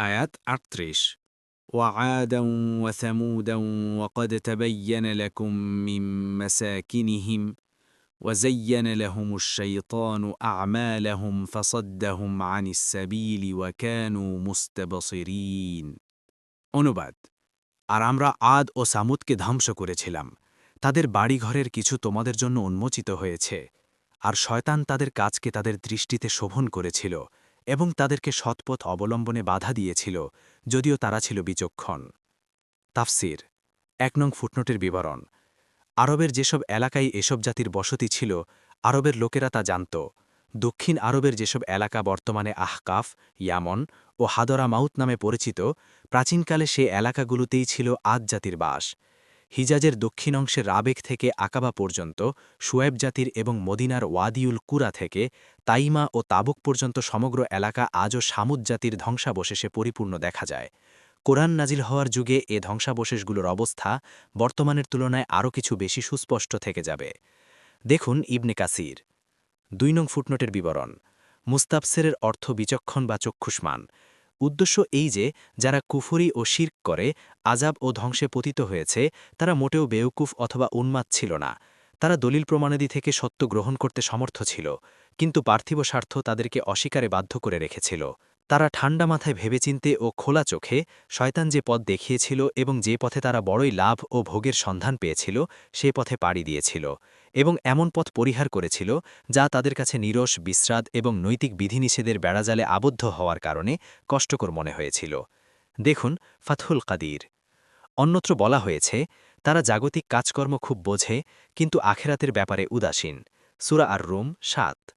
আয়াত ৩৮ وعادا وثمودا وقد تبين لكم من مساكنهم وزين لهم الشيطان أعمالهم فصدهم عن السبيل وكانوا مستبصرين অনুবাদ আর আমরা আদ ও সামুদকে ধ্বংস করেছিলাম তাদের বাড়িঘরের কিছু তোমাদের জন্য উন্মোচিত হয়েছে আর শয়তান তাদের কাজকে তাদের দৃষ্টিতে শোভন করেছিল এবং তাদেরকে সৎপথ অবলম্বনে বাধা দিয়েছিল যদিও তারা ছিল বিচক্ষণ তাফসির ১ নং ফুটনোটের বিবরণ আরবের যেসব এলাকায় এসব জাতির বসতি ছিল আরবের লোকেরা তা জানত দক্ষিণ আরবের যেসব এলাকা বর্তমানে আহকাফ ইয়ামন ও হাদরা মাউত নামে পরিচিত প্রাচীনকালে সে এলাকাগুলোতেই ছিল আদ জাতির বাস হিজাজের দক্ষিণ অংশে রাবেক থেকে আকাবা পর্যন্ত শুয়েব জাতির এবং মদিনার ওয়াদিউল কুরা থেকে তাইমা ও তাবুক পর্যন্ত সমগ্র এলাকা আজও সামুদ জাতির ধ্বংসাবশেষে পরিপূর্ণ দেখা যায় কোরআন নাজিল হওয়ার যুগে এ ধ্বংসাবশেষগুলোর অবস্থা বর্তমানের তুলনায় আরও কিছু বেশি সুস্পষ্ট থেকে যাবে দেখুন ইবনে কাসির ২ নং ফুটনোটের বিবরণ মুস্তাফসেরের অর্থ বিচক্ষণ বা চক্ষুষ্মান উদ্দেশ্য এই যে যারা কুফরি ও শির্ক করে আজাব ও ধ্বংসে পতিত হয়েছে তারা মোটেও বেউকুফ অথবা উন্মাদ ছিল না তারা দলিল প্রমাণাদি থেকে সত্য গ্রহণ করতে সমর্থ ছিল কিন্তু পার্থিব স্বার্থ তাদেরকে অস্বীকারে বাধ্য করে রেখেছিল তারা ঠান্ডা মাথায় ভেবেচিন্তে ও খোলা চোখে শয়তান যে পথ দেখিয়েছিল এবং যে পথে তারা বড়ই লাভ ও ভোগের সন্ধান পেয়েছিল সে পথে পাড়ি দিয়েছিল এবং এমন পথ পরিহার করেছিল যা তাদের কাছে নিরস বিশ্রাদ এবং নৈতিক বিধিনিষেধের বেড়াজালে আবদ্ধ হওয়ার কারণে কষ্টকর মনে হয়েছিল দেখুন ফাতহুল কাদির অন্যত্র বলা হয়েছে তারা জাগতিক কাজকর্ম খুব বোঝে কিন্তু আখেরাতের ব্যাপারে উদাসীন সূরা আর রুম ৭